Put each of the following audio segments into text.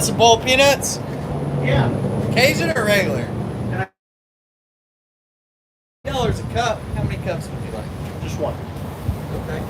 want some boiled peanuts? Yeah. Cajun or regular? $8 a cup. How many cups would you like? Just one. Okay.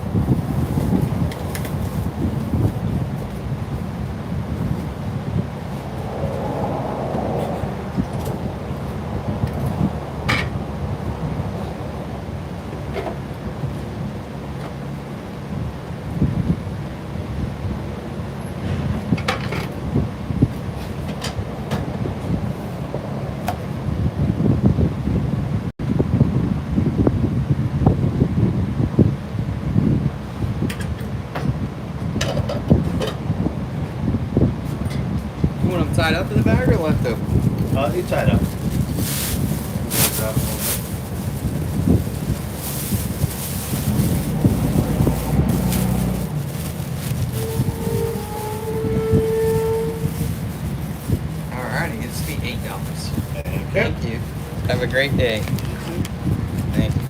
You want them tied up in the bag or left open? You tied up. Alrighty, it's be $8. Thank Thank you. Have a great day. Thank you.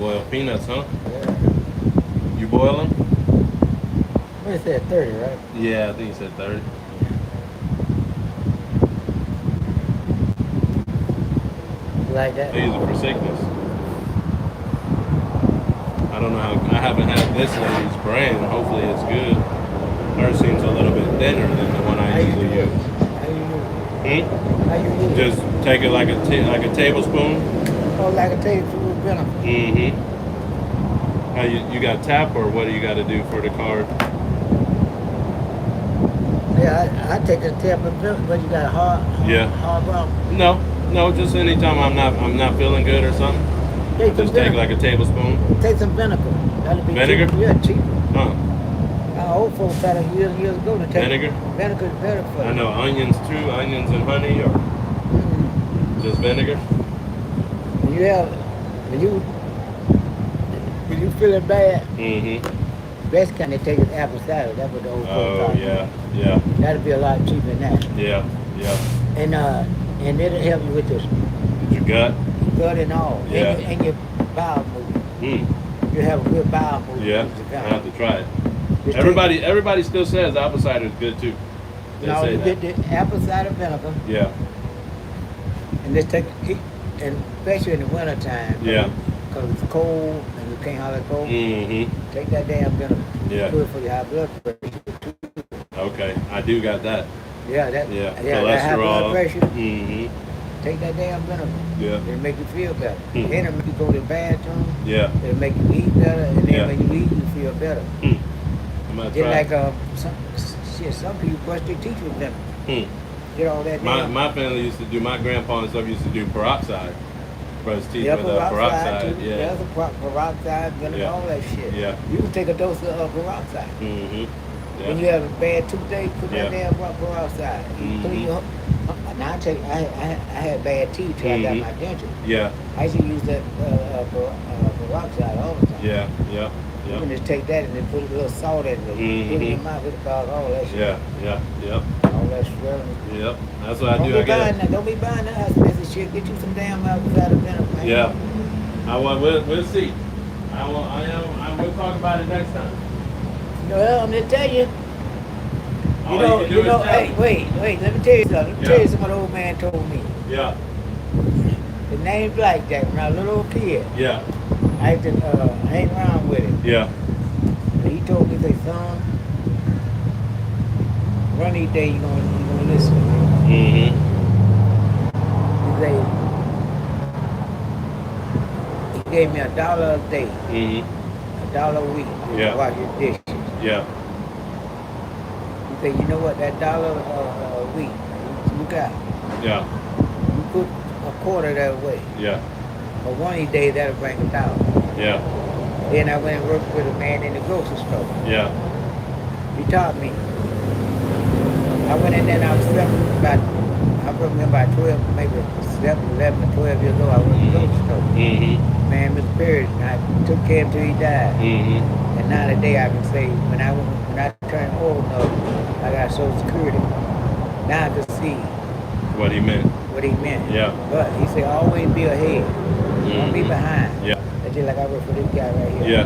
boil peanuts, huh? Yeah. You boil them? What is that, 30, right? Yeah, I think you said 30. You like that? They use it for sickness. I don't know how. I haven't had this lady's brand. Hopefully, it's good. Hers seems a little bit thinner than the one How I you do usually it? use. How you do it? Hmm? How you do it? Just take it like like a tablespoon. Oh, like a tablespoon of vinegar. Mm-hmm. How you got tap or what do you got to do for the card? Yeah, I take a tip of vinegar, but you got a Yeah. hard brown. No, no. Just anytime I'm not feeling good or something. Take some Just take vinegar. like a tablespoon. Take some vinegar. That'll be Vinegar? cheap. Yeah, cheap. Huh? Old folks had it years and years ago to take Vinegar? vinegar is better for you. I know onions too. Onions and honey or just vinegar. When you have, when you feeling bad, Mm-hmm. best kind they take is apple cider. That's what the old folks Oh talk yeah, about. yeah, That'll be a lot cheaper than that. yeah, yeah. And it'll help you with this Your gut. gut and all, Yeah. and your bowel movement. Mm. You have a good bowel movement. Yeah. with your I gut. have to try it. Just Everybody still says apple cider is good too. They no, say you that. get the apple cider vinegar, Yeah. and just take it, and especially in the winter time. Yeah. Because it's cold and you can't hardly cold. Mm-hmm. Take that damn vinegar. Yeah. Good for your high blood pressure. Okay. I do got that. Yeah, that Cholesterol. high blood pressure. Mm-hmm. Take that damn vinegar. Yeah. It'll make you feel better. Mm. Then it'll make you go to the bathroom. Yeah. It'll make you eat better, and then Yeah. when you eat, you feel better. Mm. I'm gonna Just try. like some people brush their teeth with vinegar. Mm. Get all that My damn. my family used to do. My grandpa and stuff used to do peroxide. Brush teeth Yeah, with peroxide peroxide. too. Yeah. There's a peroxide, vinegar, Yeah. all that shit. Yeah. You can take a dose of peroxide. Mm-hmm. When you Yeah. have a bad toothache, put Yeah. that damn peroxide. You Mhm. clean your. Now I tell you, I had bad teeth till I got Mhm. my denture. Yeah. I used to use that peroxide all the time. Yeah. Yeah. You Yeah. can just take that and then put a little salt in it. Put it in your Mhm. mouth, it'll cause all that shit. Yeah. Yeah. Yep. All that swelling. Yep. That's what I Don't do. be I get buying it. that. Don't be buying that expensive shit. Get you some damn outside of vinegar, man. Yeah. We'll see. We'll talk about it next time. Well, I'm gonna tell you. All you can do is tell Hey, me. wait. Let me tell you something. Let me Yeah. tell you something. What the old man told me. Yeah. The name Blackjack. When I was a little kid, Yeah. I used to hang around with him. Yeah. And he told me, "Say, son, one of these days you gonna listen to me." Mm-hmm. He gave me $1 a day, Mm-hmm. $1 a week to Yeah. wash your dishes. Yeah. He said, you know what, that $1 a week, you got, Yeah. you put a quarter that way. Yeah. But one of these days that'll bring 1,000. Yeah. Then I went and worked with a man in the grocery store. Yeah. He taught me. I went in there and I was I remember about 12, maybe 11 or 12 years old, I went to the grocery store. Mm-hmm. Man, Mr. Perry, I took care of him till he died. Mm-hmm. And now today I can say, when I turned old enough, I got Social Security. Now I can see What he meant. what he meant. Yeah. But he said, always be ahead. Don't be Mhm. behind. Yeah. That's just like I work for this guy right here. Yeah.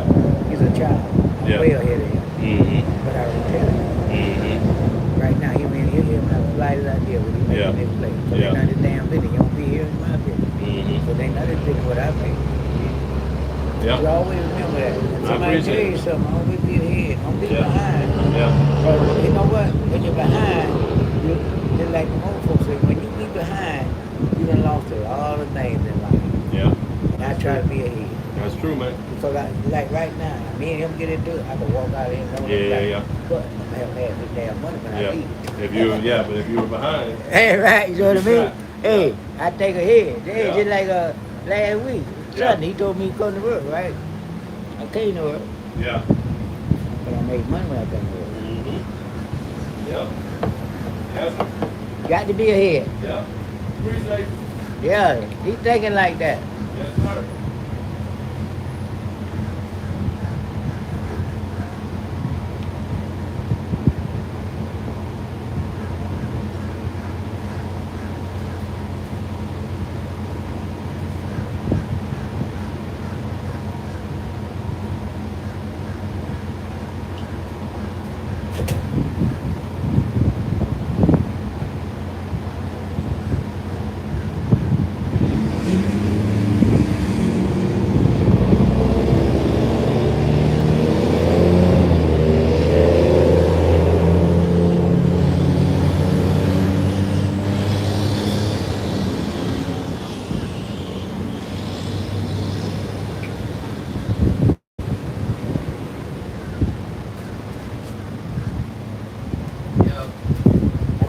He's a child. I'm Yeah. way ahead of him. Mm-hmm. But I will tell him. Mm-hmm. Right now, he'll have the slightest idea what he makes Yeah. in this place. So Yeah. they're not his damn business. You don't be here in my business. Mm-hmm. So they not his business what I make. You Yeah. always remember that. When I somebody tell appreciate you it. something, always be ahead. Don't be Yeah. behind. Yeah. Because you know what? When you're behind, just like the old folks say, when you be behind, you done lost a lot of things in life. Yeah. And I try to be ahead. That's true, man. Because like right now, me and him get into it, I can walk out of here and know Yeah. But I'm going to have this damn money when I Yeah. leave. But if you were behind. Hey, right, you know what I mean? Right. Hey, I take a head. Hey, Yeah. just like last week, Yeah. Sunday, he told me to come to work, right? I came to work, Yeah. but I made money when I come to work. Mm-hmm. Yeah. Yes, sir. Got to be ahead. Yeah. Appreciate it. Yeah, he thinking like that. Yes, sir.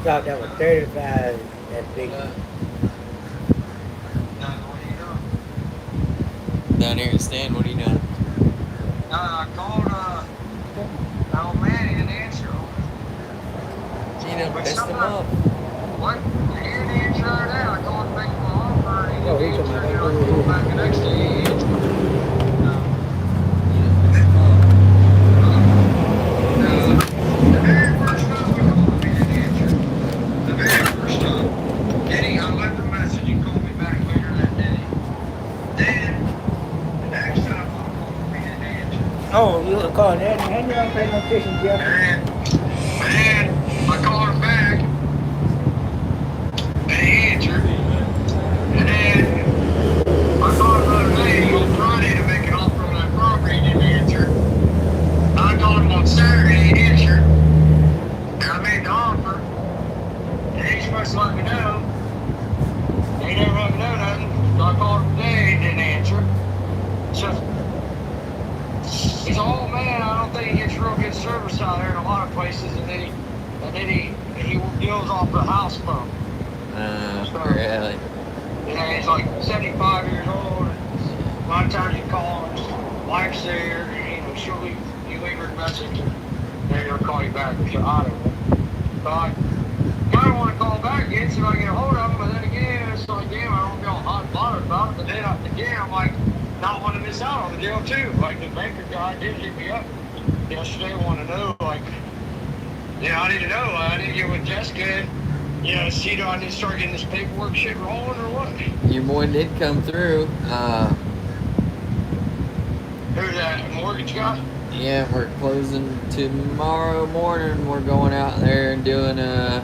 thought that was 35 that big. Down here at stand, what are you doing? I called old man, he didn't answer. You know, But pissed them sometimes, off. what? He didn't answer right now. I called to make him an offer, and he Oh, didn't he's answer. talking You know, I about called back the next day, he answered. You know, pissed them off. The very first time I called him, he didn't answer. The very first time. Then I left a message, he called me back later that day. Then, the next time I called him, he didn't answer. Oh, you were calling that? And you don't pay no attention, Jeff. And I called him back, and he answered. And then I called him the other day on Friday to make an offer on that property, he didn't answer. I called him on Saturday, he answered. And I made the offer. And he's supposed to let me know. He never let me know nothing. So I called him today, he didn't answer. So he's an old man. I don't think he gets real good service out there in a lot of places. And then he deals off the house phone. Really? Yeah, he's like 75 years old. And a lot of times you call him, his wife's there, and you leave her a message, and then he'll call you back. So I don't know. But I kind of want to call back again, see if I can get a hold of him. But then again, it's like, damn, I don't feel hot and bothered about it. But then again, I'm like, not want to miss out on the deal too. Like the banker guy did hit me up yesterday, want to know, like, I need to know. I need to get with Jessica. See, do I need to start getting this paperwork shit rolling or what? Your boy did come through. Who's that? Mortgage guy? Yeah, we're closing tomorrow morning. We're going out there and doing a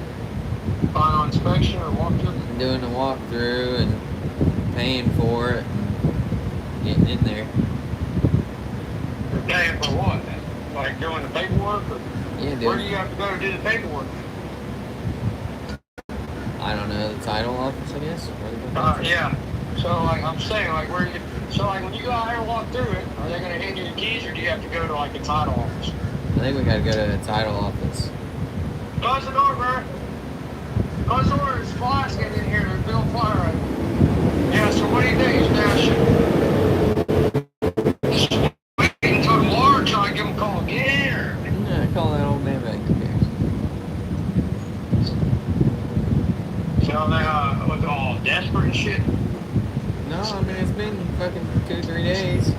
Final inspection or walkthrough? doing a walkthrough and paying for it and getting in there. You're paying for what? Like doing the paperwork? Or Yeah, where do dude. you have to go to do the paperwork? I don't know, the title office, I guess. Yeah. So, like, I'm saying, like, when you go out here and walk through it, are they going to hand you the keys, or do you have to go to, like, a title office? I think we gotta go to the title office. Close the door, bro. Close the door. There's flies getting in here. There's Bill Fly right. Yeah, so what do you think? Wait until tomorrow, try and give him a call again, or? Yeah, call that old man back. Who cares? So they look all desperate and shit. No, I mean, it's been fucking 2-3 days.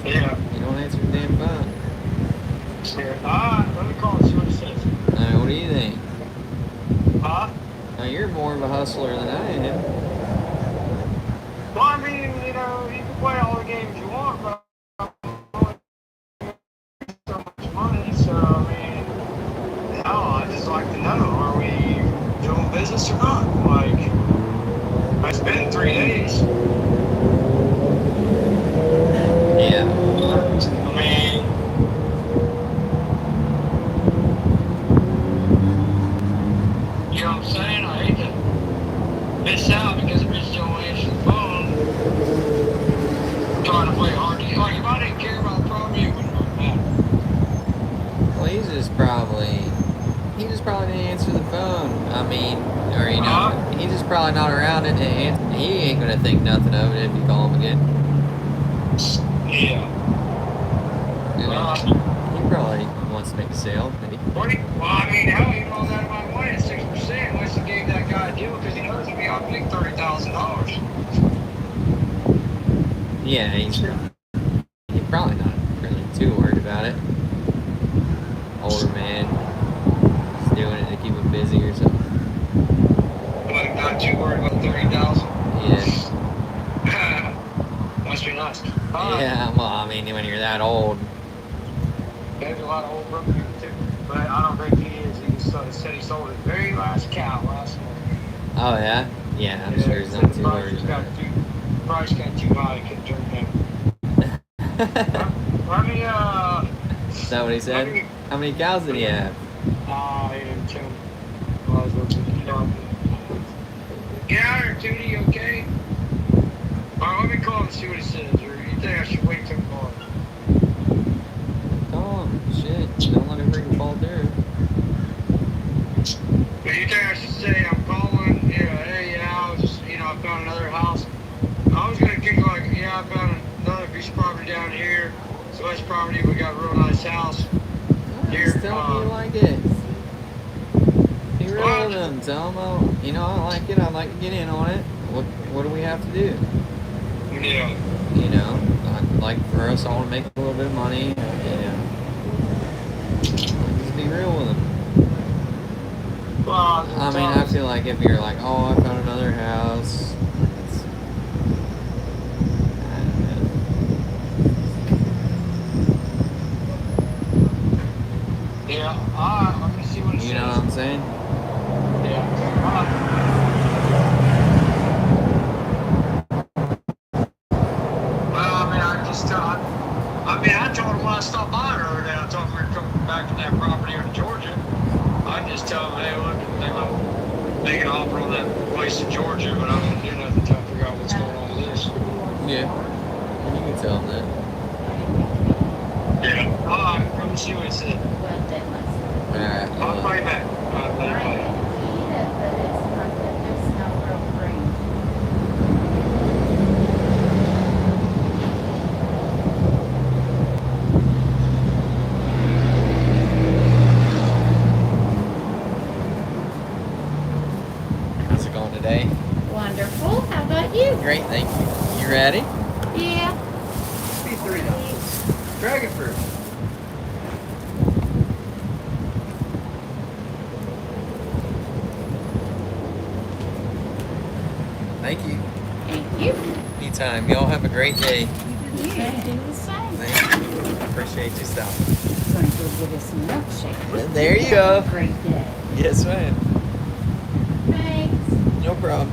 Yeah. You don't answer the damn phone. Yeah. Alright, let me call and see what it says. What do you think? Huh? Now, you're more of a hustler than I am. Well, I mean, you can play all the games you want, but so much money, so I mean, I just like to know, are we doing business or not? Like, it's been 3 days. Yeah. I mean, you know what I'm saying? I hate to miss out because if it's don't answer the phone, trying to play hard to like if I didn't care about the property, it wouldn't really matter. Well, he just probably didn't answer the phone. I mean, or he's just probably not around it to answer. He ain't gonna think nothing of it if you call him again. Yeah. He probably wants to make a sale, maybe. Well, I mean, hell, he knows that about money at 6%, unless he gave that guy a deal because he knows he'll be out big $30,000. Yeah, he's probably not really too worried about it. Older man, just doing it to keep him busy or something. But not too worried about 30,000. Yeah. Must be nice. Yeah, well, I mean, when you're that old. There's a lot of old broke people too, but I don't think he is. He said he sold his very last cow last month. Oh, yeah? Yeah, I'm sure he's not too worried about it. Price got too high, he couldn't turn it down. Let me, Is that what he said? How many cows did he have? I am telling you. I was looking at Get out here, Tootie, you okay? Alright, let me call him and see what he says. Or you think I should wait till tomorrow? Call him. Shit. Don't let him freaking fall through. But you think I should say I'm calling? Yeah, hey, yeah, I was just, I found another house. I was gonna kick like, yeah, I found another piece of property down here. So this property, we got a real nice house here. Just tell me you like it. Be real Well, with them. Tell them, I like it. I'd like to get in on it. What do we have to do? yeah. I'd like for us all to make a little bit of money. Just be real with them. Well, I mean, I feel like if you're like, oh, I found another house. I don't know. Yeah, all right, let me see what it says. You know what I'm saying? Yeah, all right. Well, I told him when I stopped by the other day, I told him we were coming back to that property in Georgia. I just tell them, hey, look, they can offer on that place in Georgia, but I don't do nothing until I figure out what's going on with this. Yeah. You can tell them that. Yeah. All right, let me see what it said. Alright. I'll call you back. All right, bye. How's it going today? Wonderful. How about you? Great, thank you. You ready? Yeah. Be $3. Dragon fruit. Thank you. Thank you. Anytime. Y'all have a great day. You do the same. Thank you. Appreciate you stopping. I'm going to go get us some milkshake. There you Have go. a great day. Yes, ma'am. Thanks. No problem.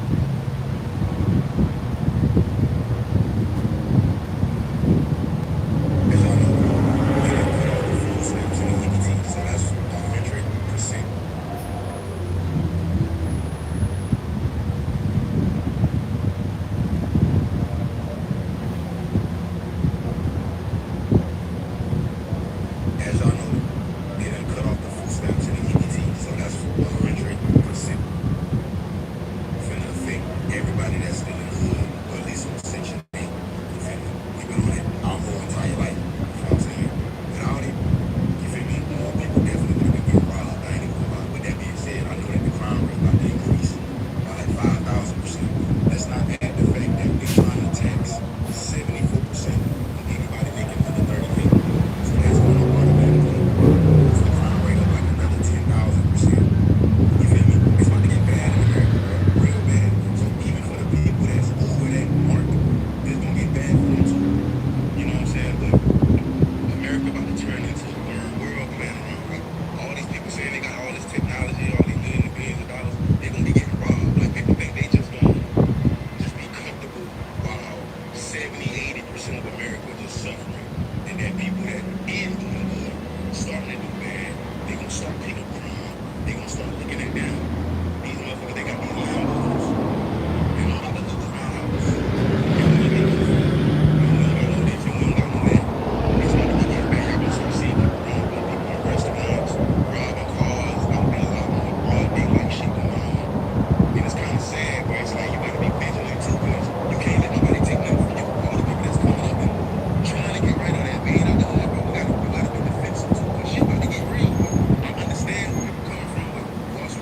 As y'all know, they done cut off the food stamps and the EBT, so that's 100% finna affect everybody that's still in the hood, or at least on Section 8. You feel me? We've been on it our whole entire life. You know what I'm saying? Without it, you feel me? More people definitely would have been getting robbed. I ain't even gonna lie. With that being said, I know that the crime rate about to increase by like 5,000%. Let's not add the fact that they're trying to tax 74% of anybody making under 30K. So that's going to automatically boost the crime rate up like another 10,000%. You feel me? It's about to get bad in America, bro. Real bad. So even for the people that's over that mark, it's gonna get bad for them too. You know what I'm saying? But America about to turn into a third world playing around. Like all these people saying they got all this technology, all these millions and billions of dollars, they're gonna be getting robbed. Like people think they just gonna just be comfortable while 70, 80% of America just suffering. And then people that is doing good, starting to do bad, they gonna start picking crime. They gonna start looking at them. These motherfuckers, they got these Lambos. They don't got a little crown house. They don't got no food. We don't got no this and we don't got no that. It's about to get bad. Y'all gonna start seeing people robbing people in restaurants, robbing cars. It's about to be a lot more broad daylight shit going on. And it's kind of sad, but it's like you gotta be vigilant too, because you can't let nobody take nothing from you. All the people that's coming up and trying to get right on that vein out the hood, but we gotta be defensive too, because shit about to get real. But I understand where people coming from, but we also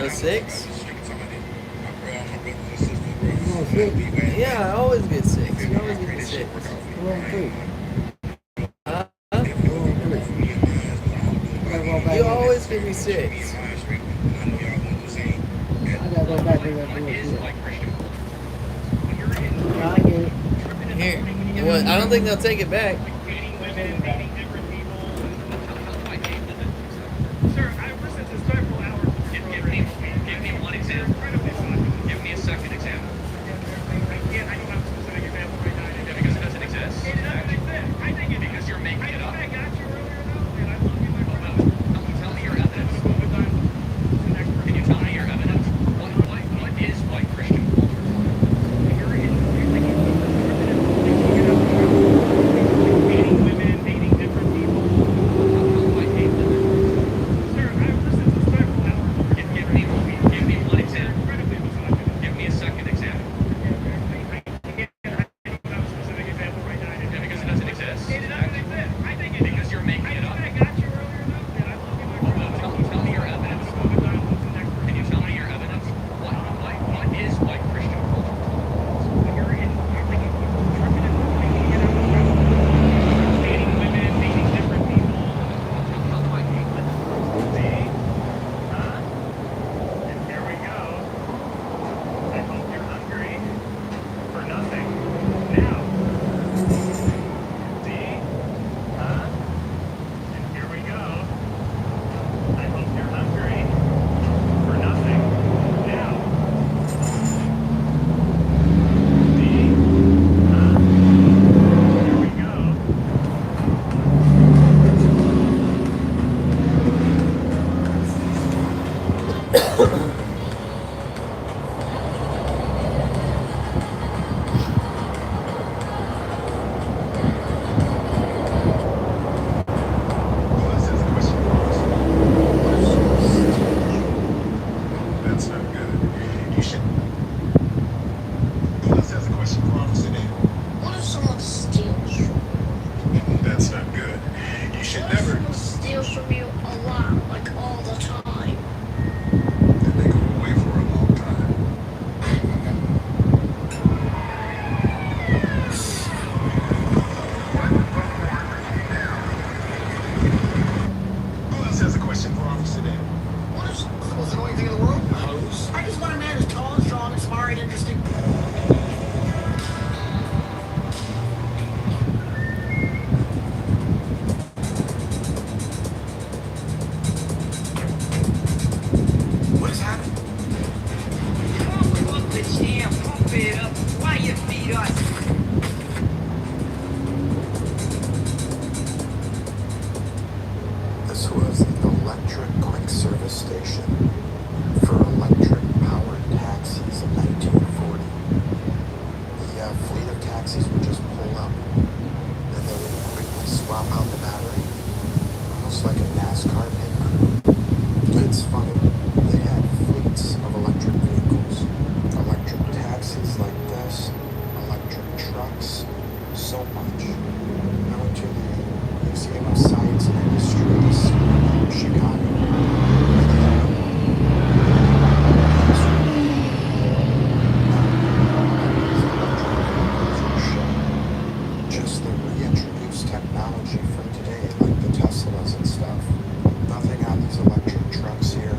a 6? You want six? Yeah, I always get 6. You always get the 6. You want three? Huh? You want three? I gotta go back. You always give me 6. I gotta go back to that bullshit. Yeah, I get it. Here. Well, I don't think they'll take it back. Sir, ever since it's several hours, give me one example. Give me a second example. I don't have a specific example right now. Yeah, because it doesn't exist. It doesn't exist. I think it because you're making it up. I got you earlier though, and I love you, my brother. Tell me your evidence. Can you tell me your evidence? What is white Christian culture? Hating women, hating different people. How do I hate women? Sir, ever since it's several hours, give me one example. Give me a second example. I don't have a specific example right now. Yeah, because it doesn't exist. It doesn't exist. I think it because you're making it up. I got you earlier though, and I love you, my brother. Tell me your evidence. Can you tell me your evidence? What is white Christian culture? Hating women, hating different people. How do I hate women? See? Huh? And here we go. I hope you're hungry for nothing. Now. See? Huh? And here we go. I hope you're hungry for nothing. Now. See? Huh? Here we go. That's not good. You should. Who else has a question for Officer Dan? What if someone steals from you? That's not good. You should What if never. someone steals from you a lot, like all the time? Then they go away for a long time. Who else has a question for Officer Dan? What if someone was the only thing in the world? Hose? I just want a man who's tall and strong and smart and interesting. What is happening? Pump up the jam, pump it up. Why you feed us? This was an electric quick service station for electric-powered taxis in 1940. The fleet of taxis would just pull up, then they would quickly swap out the battery, almost like a NASCAR pit crew. It's funny, they had fleets of electric vehicles, electric taxis like this, electric trucks, so much. I went to the Museum of Science and Industries in Chicago. Just the reintroduced technology from today, like the Teslas and stuff. Nothing on these electric trucks here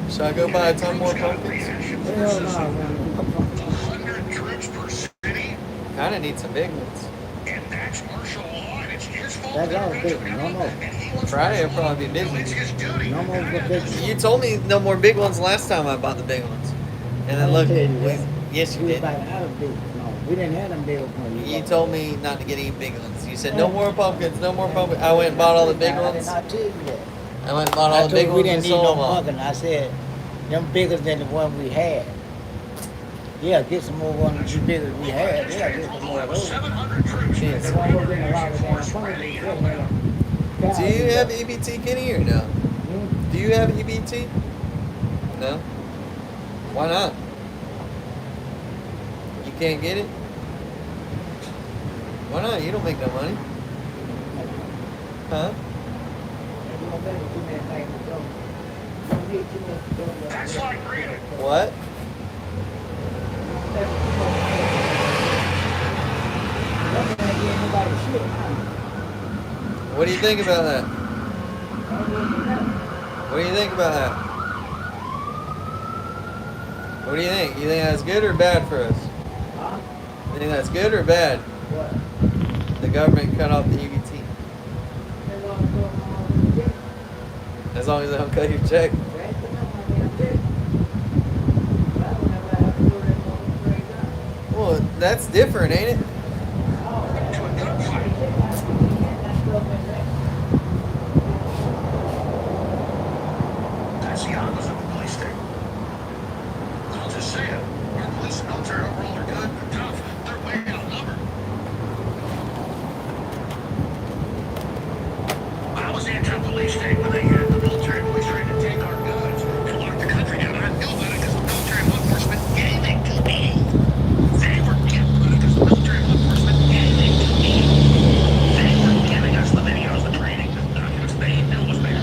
Should I go buy a ton more pumpkins? Hell no, man. 100 troops per city, Kind of need some big ones. and that's martial law, and it's his fault. That's that all our big. veterans No are more. and he wants Friday will martial law. probably be No, it's busy. his duty. No more the big ones. You told me no more big ones last time I bought the big ones. And then I look, didn't tell you that. yes you We did. was like out of big. No, we didn't have them big ones. You told me not to get any big ones. You said no more pumpkins, no more pumpkins. I went and bought all the big I did ones. not tell you that. I went and bought I all the big told you we ones and didn't need sold no them all. pumpkin. I said, them bigger than the one we had. Yeah, get some more ones bigger than we had. Yeah, get some more of those. 700 troops. Jeez. They won't go get a lot of damn pumpkins. Do you have EBT, Kenny, or no? Hmm? Do you have EBT? No? Why not? You can't get it? Why not? You don't make no money. Huh? That's like reading. What? What do you think about that? What do you think about that? What do you think? You think that's good or bad for us? You think that's good or bad? The government cut off the EBT. As long as they don't cut your check. Well, that's different, ain't it? That's the opposite of the police state. I'll just say it. Our police and military overall are good, they're tough, they're way outnumbered. I was anti-police state when they had the military police trying to take our guns and lock the country down. I knew about it because the military law enforcement gave it to me. They were giving it because the military law enforcement gave it to me. They were giving us the videos, the training, the documents they knew was there.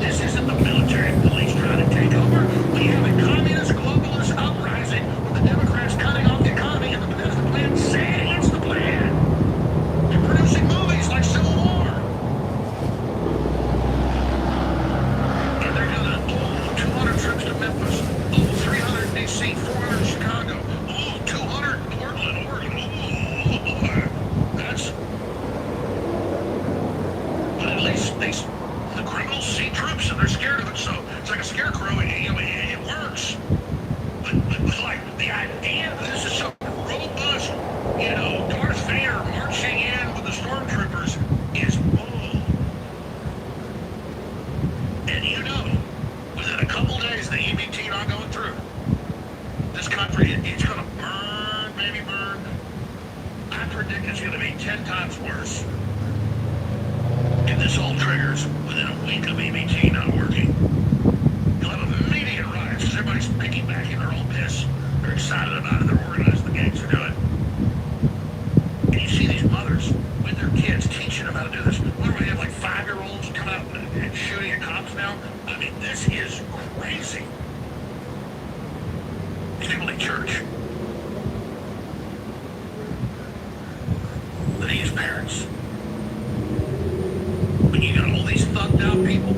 This isn't the military and police trying to take over. We have a communist globalist uprising with the Democrats cutting off the economy and the Bethesda plan saying it's the plan. They're producing movies like Civil War. And they're gonna, 200 trips to Memphis. 300 in D.C., 400 in Chicago. 200 in Portland, Oregon. That's... But at least the criminals see troops and they're scared of it, so it's like a scarecrow, it works. But like, the idea that this is so robust, Darth Vader marching in with the stormtroopers is bull. And within a couple days, the EBT not going through. This country, it's gonna burn, baby, burn. I predict it's gonna be 10 times worse. If this all triggers within a week of EBT not working, you'll have immediate riots because everybody's piggybacking. They're all pissed. They're excited about it. They're organized. The gangs are doing it. And you see these mothers with their kids teaching them how to do this. What do we have, like 5-year-olds coming out and shooting at cops now? I mean, this is crazy. These people in church. These parents. When you got all these thugged out people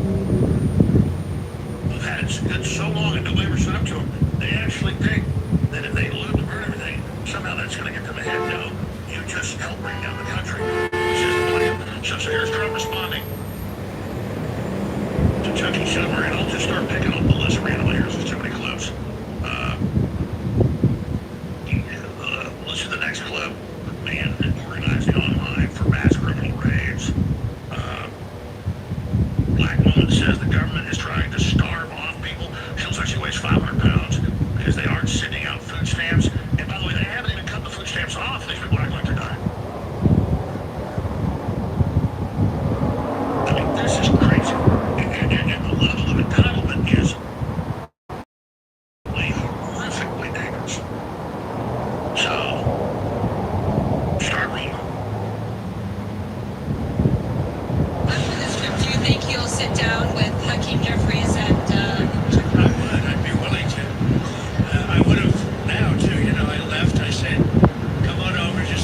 who've had it so long and nobody ever stood up to them, they actually think that if they loot and burn everything, somehow that's going to get them ahead. No, you just help bring down the country. This is the plan. So here's Trump responding to Chucky Schumer, and I'll just start picking up the list randomly. Here's too many clips. Listen to the next clip. Man organizing online for mass criminal raids. Black woman says the government is trying to starve off people. She looks like she weighs 500 pounds because they aren't sending out food stamps. And by the way, they haven't even cut the food stamps off. These people act like they're dying. I mean, this is crazy. And the level of entitlement is horrifically dangerous. So, start rolling. Do you think he'll sit down with Hakeem Jeffries and I'd be willing to. I would have now too. I left. I said, "Come on over, just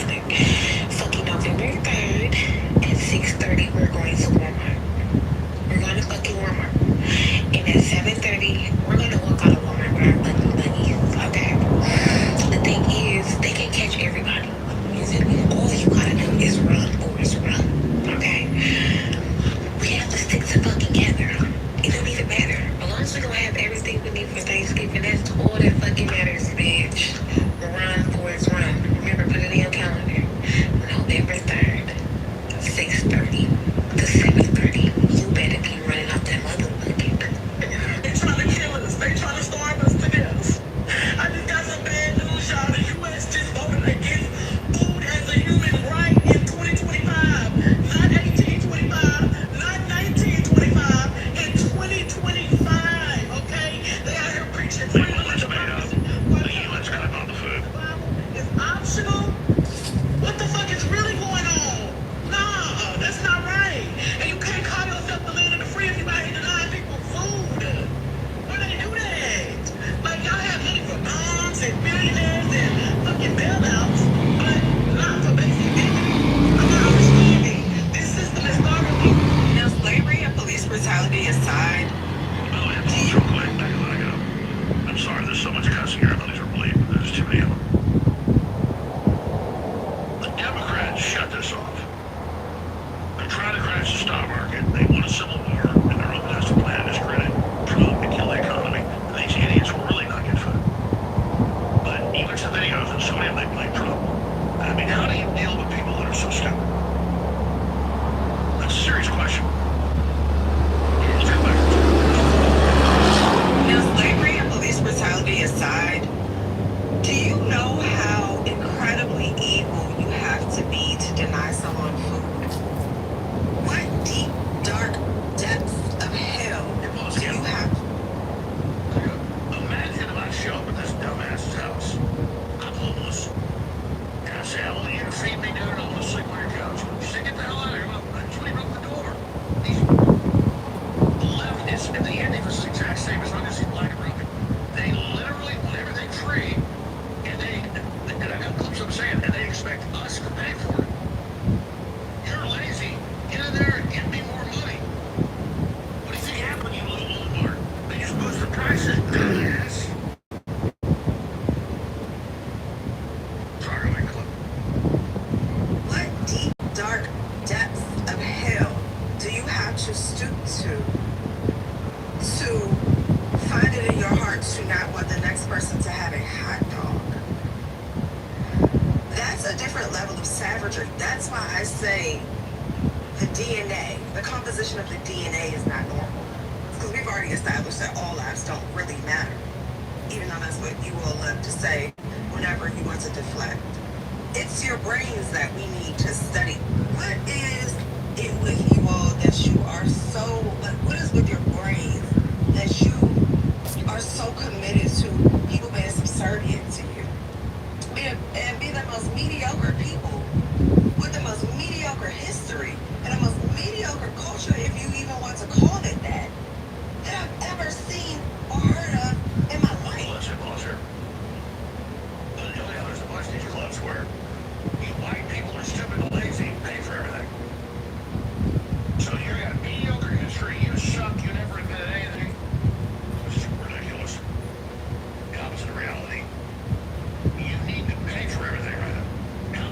evening. Fucking November 3rd at 6:30, we're going to Walmart. We're going to fucking Walmart. And at 7:30, we're going to walk out of Walmart with our fucking buggies, okay? The thing is, they can catch everybody. All you gotta do is run, boys, run, okay? We have to stick together. It don't even matter. As long as we gonna have everything we need for Thanksgiving, that's all that fucking matters, bitch. Run, boys, run. Remember, put it in your calendar. November 3rd, 6:30 to 7:30. You better be running off that motherfucker. They trying to kill us. They trying to starve us to death. I just got some bad news, y'all. The U.S. just voted against food as a human right in 2025. Not 1825, not 1925, in 2025, okay? They out here preaching freedom of democracy. The U.S. got about the food. It's optional. What the fuck is really going on? Nah, that's not right. And you can't call yourself the land of the free if you out here denying people food. Why they do that? Like, y'all have money for bombs and billionaires and fucking bailouts, but not for basic dignity. I'm not understanding. This system is starving people. Now, slavery and police brutality aside, Oh, yeah, pause real quick. I gotta go. I'm sorry, there's so much cussing here. I thought these were bleep. There's too many of them. The Democrats shut this off. They're trying to crash the stock market. They want a civil war, and their own master plan is credit Trump to kill the economy. And these idiots will really not get food. But you watch the videos and so many of them, they blame Trump. I mean, how do you deal with people that are so stupid? That's a serious question. Let's come back to it. now slavery and police brutality aside, do you know how incredibly evil you have to be to deny someone food? What deep, dark depths of hell do you have? Imagine if I show up at this dumbass's house. I'm homeless. And I say, I want you to feed me dinner and I want to sleep on your couch. You say, get the hell out of here. I just want to open the door. These leftists at the end, it's the exact same as long as he's black and broken. They literally want everything free. And I got clips of them saying, and they expect us to pay for it. You're lazy. Get in there and get me more money. What do you think happened when you go to Walmart? They just boost the prices, dumbass. Sorry, wait, clip. What deep, dark depths of hell do you have to stoop to find it in your heart to not want the next person to have a hot dog? That's a different level of savagery. That's why I say the DNA, the composition of the DNA is not normal. Because we've already established that all lives don't really matter. Even though that's what you all love to say whenever you want to deflect. It's your brains that we need to study. What is it with you all that you are so, what is with your brains that you are so committed to people being subservient to you? And be the most mediocre people with the most mediocre history and the most mediocre culture, if you even want to call it that I've ever seen or heard of in my life. Well, that's it, Buster. But the only others that watch these clubs where you white people are stupid and lazy and pay for everything. So you got mediocre history, you suck, you never admitted anything. It's just ridiculous. The opposite of reality. You need to pay for everything right now. How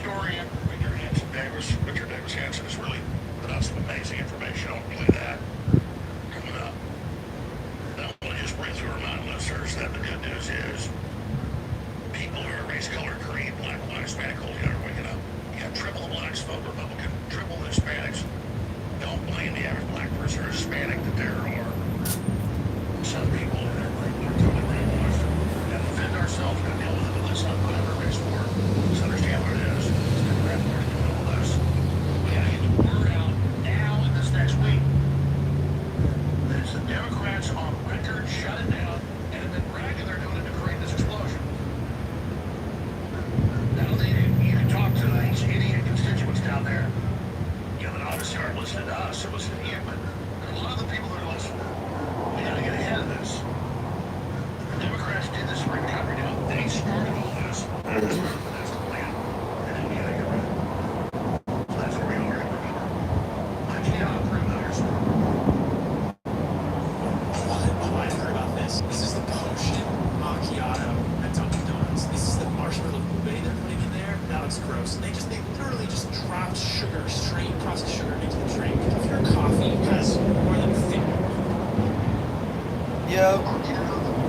historian, Richard Davis Hanson, has really put out some amazing information. I'll play that coming up. I want to just briefly remind listeners that the good news is people who are race-colored green, black, white, Hispanic, are waking up. You have triple the blacks vote Republican, triple the Hispanics. Don't blame the average black person or Hispanic that there are some people that are totally brainwashed. And defend ourselves and deal with it, but let's not put every race war. Let's understand what it is. It's the Democrat Party doing all this. We gotta get the word out now in this next week. That it's the Democrats on record shut it down and have been bragging they're doing it to create this explosion. Now you can talk to these idiot constituents down there. You know, that obviously aren't listening to us or listening to you, but there are a lot of the people that are listening. We gotta get ahead of this. The Democrats did this for recovery now. They started all this. That's the plan. And then we gotta get rid of it. So that's where we are. I cannot approve of yours. Oh, I've heard about this. This is the potion macchiato at Dunkin' Donuts. This is the marshmallow bourbon they're putting in there. That looks gross. They literally just dropped sugar, straight processed sugar into the drink. If your coffee has more than thick. Yo,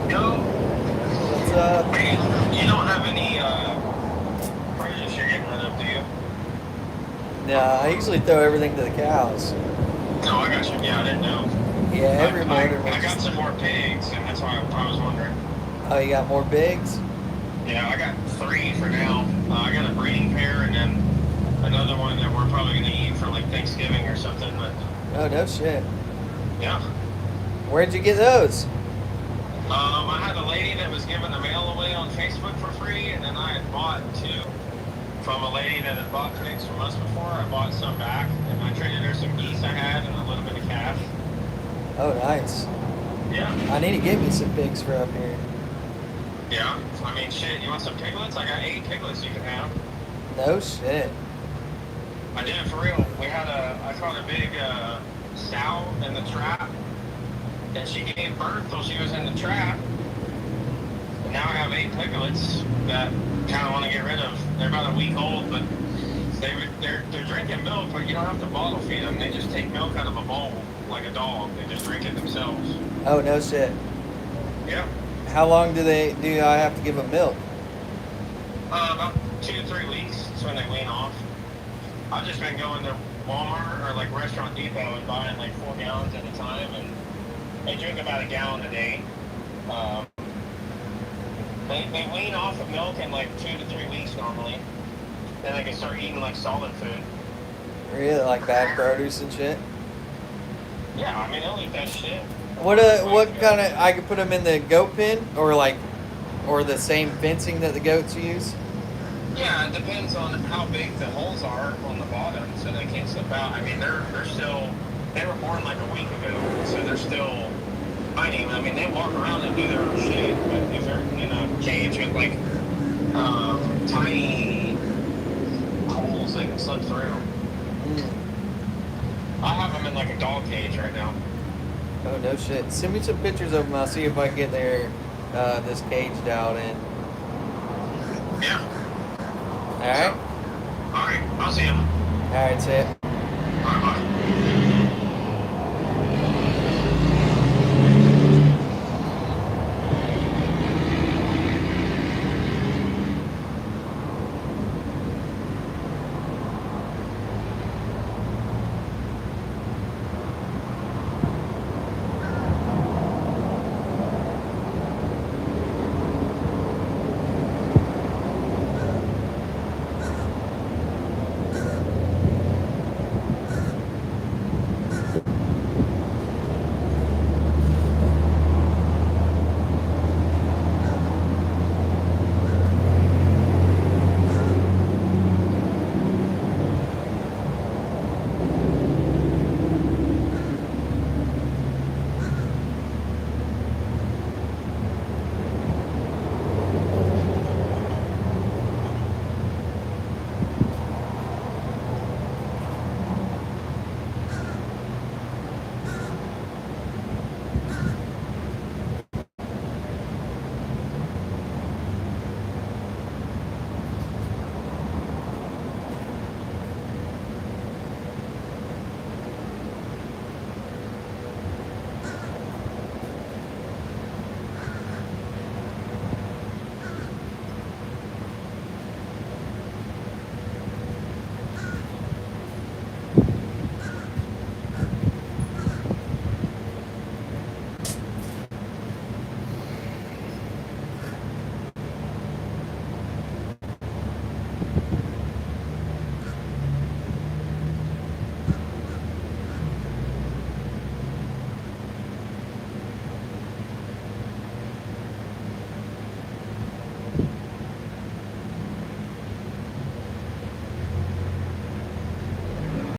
Yo, what's up? hey, you don't have any produce you're getting rid of, do you? Nah, I usually throw everything to the cows. No, I got you. Yeah, I didn't know. Yeah, every morning. I got some more pigs, and that's why I was wondering. Oh, you got more bigs? Yeah, I got 3 for now. I got a breeding pair, and then another one that we're probably gonna eat for like Thanksgiving or something. But Oh, no shit. yeah, Where'd you get those? I had a lady that was giving the mail away on Facebook for free, and then I had bought 2 from a lady that had bought pigs from us before. I bought some back, and I traded her some geese I had and a little bit of cash. Oh, nice. Yeah. I need to get me some pigs for up here. Yeah, I mean, shit, you want some piglets? I got 8 piglets you can have. No shit. I did it for real. I caught a big sow in the trap, and she gave birth while she was in the trap. And now I have 8 piglets that kind of want to get rid of. They're about a week old, but they're drinking milk, but you don't have to bottle feed them. They just take milk out of a bowl like a dog. They just drink it themselves. Oh, no shit. Yeah. How long do I have to give them milk? About 2 to 3 weeks. That's when they wean off. I've just been going to Walmart or like Restaurant Depot and buying like 4 gallons at a time, and they drink about a gallon a day. They wean off of milk in like 2 to 3 weeks normally. Then they can start eating like solid food. Really? Like bad produce and shit? Yeah, I mean, they'll eat that shit. What kind of, I could put them in the goat pen or the same fencing that the goats use? Yeah, it depends on how big the holes are on the bottom, so they can't slip out. I mean, they were born like a week ago, so they're still fighting. I mean, they walk around and do their own shit, but if they're in a cage with like tiny holes they can slip through. I have them in like a dog cage right now. Oh, no shit. Send me some pictures of them. I'll see if I can get this caged out in. Yeah. Alright? Alright, I'll see you. Alright, see ya.